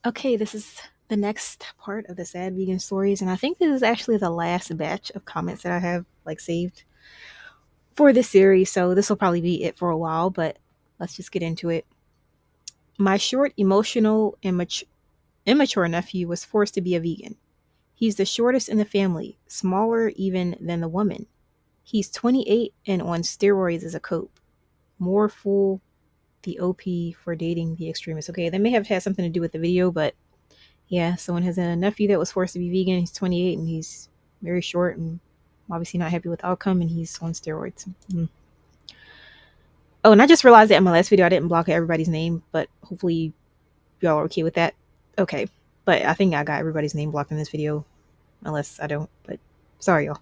Okay, this is the next part of the sad vegan stories, and I think this is actually the last batch of comments that I have saved for this series. So this will probably be it for a while, but let's just get into it. My short, emotional, and immature nephew was forced to be a vegan. He's the shortest in the family, smaller even than the woman. He's 28 and on steroids as a cope. More fool the OP for dating the extremist. Okay, that may have had something to do with the video, but yeah, someone has a nephew that was forced to be vegan. He's 28 and he's very short and obviously not happy with the outcome, and he's on steroids. Oh, and I just realized that in my last video I didn't block everybody's name, but hopefully y'all are okay with that. Okay, but I think I got everybody's name blocked in this video, unless I don't. But sorry, y'all.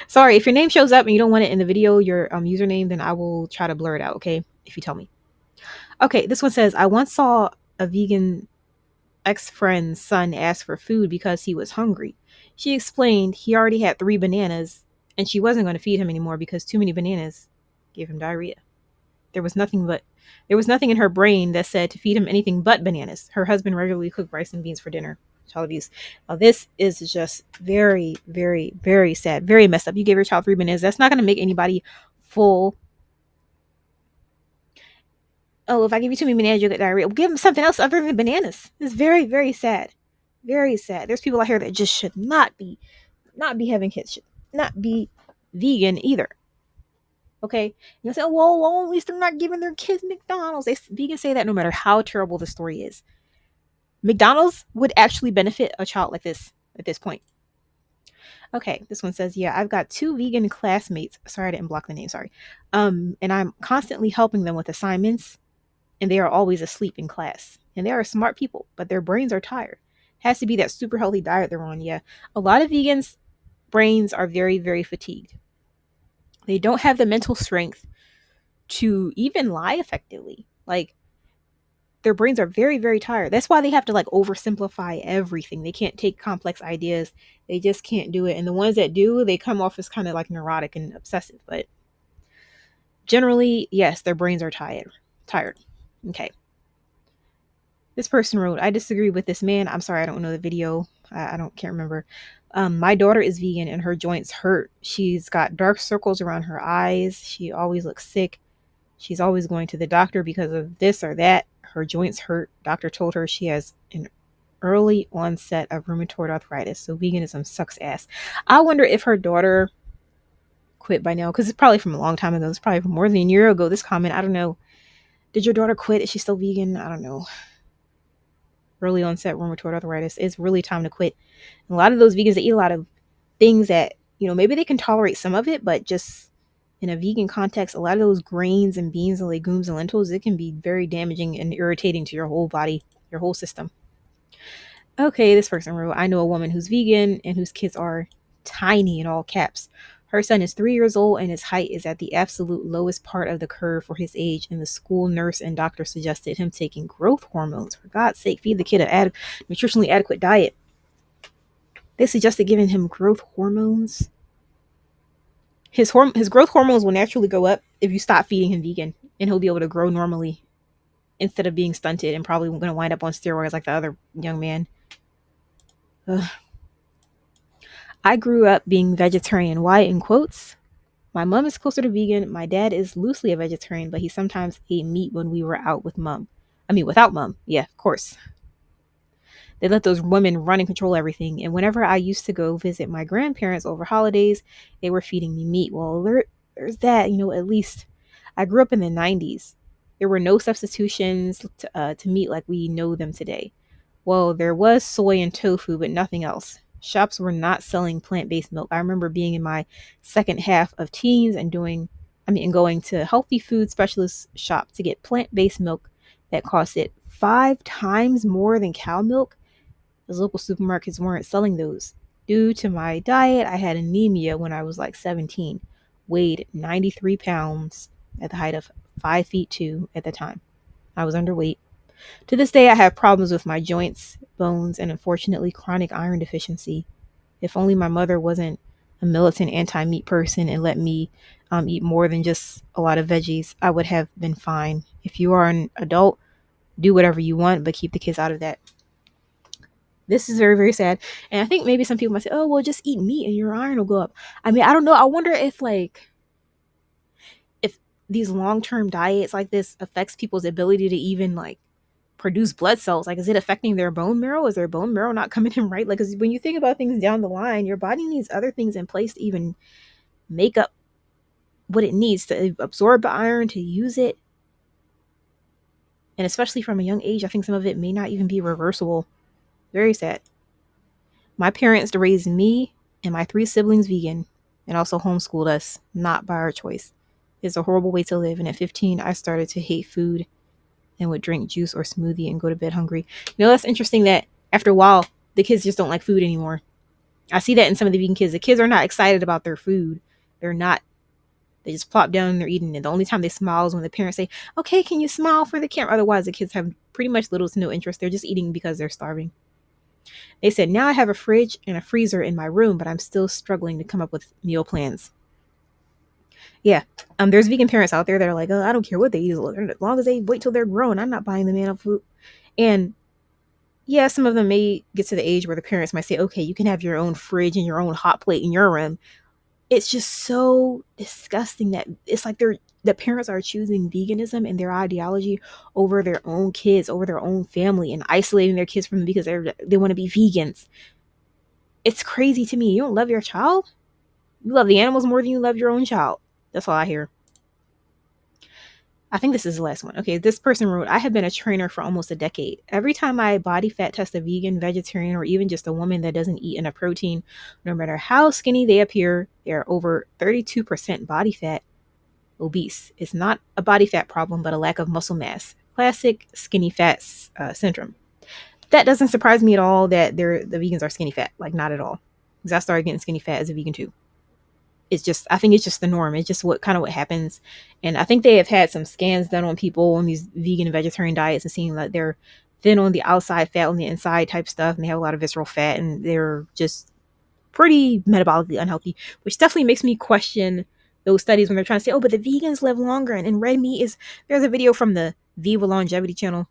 Sorry if your name shows up and you don't want it in the video, your username, then I will try to blur it out. Okay, if you tell me. Okay, this one says I once saw a vegan ex-friend's son asked for food because he was hungry. She explained he already had 3 bananas and she wasn't going to feed him anymore because too many bananas gave him diarrhea. There was nothing but there was nothing in her brain that said to feed him anything but bananas. Her husband regularly cooked rice and beans for dinner. Child abuse. Now this is just very, very, very sad, very messed up. You gave your child 3 bananas. That's not going to make anybody full. Oh, if I give you too many bananas, you'll get diarrhea. We'll give them something else other than bananas. It's very, very sad. Very sad. There's people out here that just should not be having kids, should not be vegan either. Okay? You'll say, oh, well, at least they're not giving their kids McDonald's. Vegans say that no matter how terrible the story is. McDonald's would actually benefit a child like this at this point. Okay, this one says, yeah, I've got 2 vegan classmates. Sorry, I didn't block the name, sorry. And I'm constantly helping them with assignments, and they are always asleep in class. And they are smart people, but their brains are tired. Has to be that super healthy diet they're on. Yeah. A lot of vegans' brains are very, very fatigued. They don't have the mental strength to even lie effectively. Like, their brains are very, very tired. That's why they have to oversimplify everything. They can't take complex ideas. They just can't do it. And the ones that do, they come off as kind of like neurotic and obsessive. But generally, yes, their brains are tired. Tired. Okay. This person wrote, I disagree with this man. I'm sorry, I don't know the video. I can't remember. My daughter is vegan and her joints hurt. She's got dark circles around her eyes. She always looks sick. She's always going to the doctor because of this or that. Her joints hurt. Doctor told her she has an early onset of rheumatoid arthritis. So veganism sucks ass. I wonder if her daughter quit by now, because it's probably from a long time ago. It's probably from more than a year ago. This comment, I don't know. Did your daughter quit? Is she still vegan? I don't know. Early onset rheumatoid arthritis. It's really time to quit. And a lot of those vegans, they eat a lot of things that, maybe they can tolerate some of it, but just in a vegan context, a lot of those grains and beans and legumes and lentils, it can be very damaging and irritating to your whole body, your whole system. Okay, this person wrote, I know a woman who's vegan and whose kids are tiny in all caps. Her son is 3 years old and his height is at the absolute lowest part of the curve for his age. And the school nurse and doctor suggested him taking growth hormones. For God's sake, feed the kid an nutritionally adequate diet. They suggested giving him growth hormones. His growth hormones will naturally go up if you stop feeding him vegan, and he'll be able to grow normally instead of being stunted and probably going to wind up on steroids like the other young man. Ugh. I grew up being vegetarian. Why in quotes? My mom is closer to vegan. My dad is loosely a vegetarian, but he sometimes ate meat when we were out with mom. I mean, without mom. Yeah, of course. They let those women run and control everything. And whenever I used to go visit my grandparents over holidays, they were feeding me meat. Well, there's that, at least. I grew up in the 90s. There were no substitutions to meat like we know them today. Well, there was soy and tofu, but nothing else. Shops were not selling plant-based milk. I remember being in my second half of teens and going to healthy food specialist shop to get plant-based milk that costed 5 times more than cow milk. Those local supermarkets weren't selling those. Due to my diet, I had anemia when I was like 17, weighed 93 pounds at the height of 5 feet 2 at the time. I was underweight. To this day, I have problems with my joints, bones, and unfortunately chronic iron deficiency. If only my mother wasn't a militant anti-meat person and let me eat more than just a lot of veggies, I would have been fine. If you are an adult, do whatever you want, but keep the kids out of that. This is very, very sad. And I think maybe some people might say, oh, well, just eat meat and your iron will go up. I mean, I don't know. I wonder if, like, if these long term diets like this affects people's ability to even, like, produce blood cells. Like, is it affecting their bone marrow? Is their bone marrow not coming in right? Like, because when you think about things down the line, your body needs other things in place to even make up what it needs to absorb the iron, to use it. And especially from a young age, I think some of it may not even be reversible. Very sad. My parents raised me and my three siblings vegan and also homeschooled us, not by our choice. It's a horrible way to live. And at 15, I started to hate food and would drink juice or smoothie and go to bed hungry. You know, that's interesting that after a while, the kids just don't like food anymore. I see that in some of the vegan kids. The kids are not excited about their food. They're not. They just plop down and they're eating it. The only time they smile is when the parents say, okay, can you smile for the camera? Otherwise, the kids have pretty much little to no interest. They're just eating because they're starving. They said, now I have a fridge and a freezer in my room, but I'm still struggling to come up with meal plans. Yeah. There's vegan parents out there that are like, oh, I don't care what they eat. As long as they wait till they're grown, I'm not buying them animal food. And yeah, some of them may get to the age where the parents might say, okay, you can have your own fridge and your own hot plate in your room. It's just so disgusting that it's like the parents are choosing veganism and their ideology over their own kids, over their own family, and isolating their kids from them because they want to be vegans. It's crazy to me. You don't love your child? You love the animals more than you love your own child. That's all I hear. I think this is the last one. Okay, this person wrote, I have been a trainer for almost a decade. Every time I body fat test a vegan, vegetarian, or even just a woman that doesn't eat enough protein, no matter how skinny they appear, they are over 32% body fat obese. It's not a body fat problem, but a lack of muscle mass. Classic skinny fat syndrome. That doesn't surprise me at all that the vegans are skinny fat. Like, not at all. Because I started getting skinny fat as a vegan too. It's just, I think it's just the norm. It's just what happens. And I think they have had some scans done on people on these vegan and vegetarian diets and seeing that they're thin on the outside, fat on the inside type stuff. And they have a lot of visceral fat and they're just pretty metabolically unhealthy, which definitely makes me question those studies when they're trying to say, oh, but the vegans live longer. And red meat is, there's a video from the Viva Longevity channel.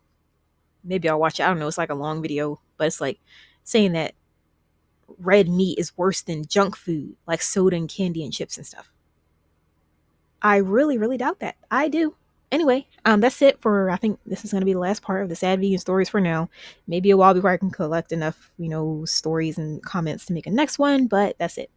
Maybe I'll watch it. I don't know. It's like a long video, but it's like saying that red meat is worse than junk food like soda and candy and chips and stuff. I really, really doubt that. I do. Anyway, that's it for, I think this is going to be the last part of the sad vegan stories for now. Maybe a while before I can collect enough, stories and comments to make a next one, but that's it.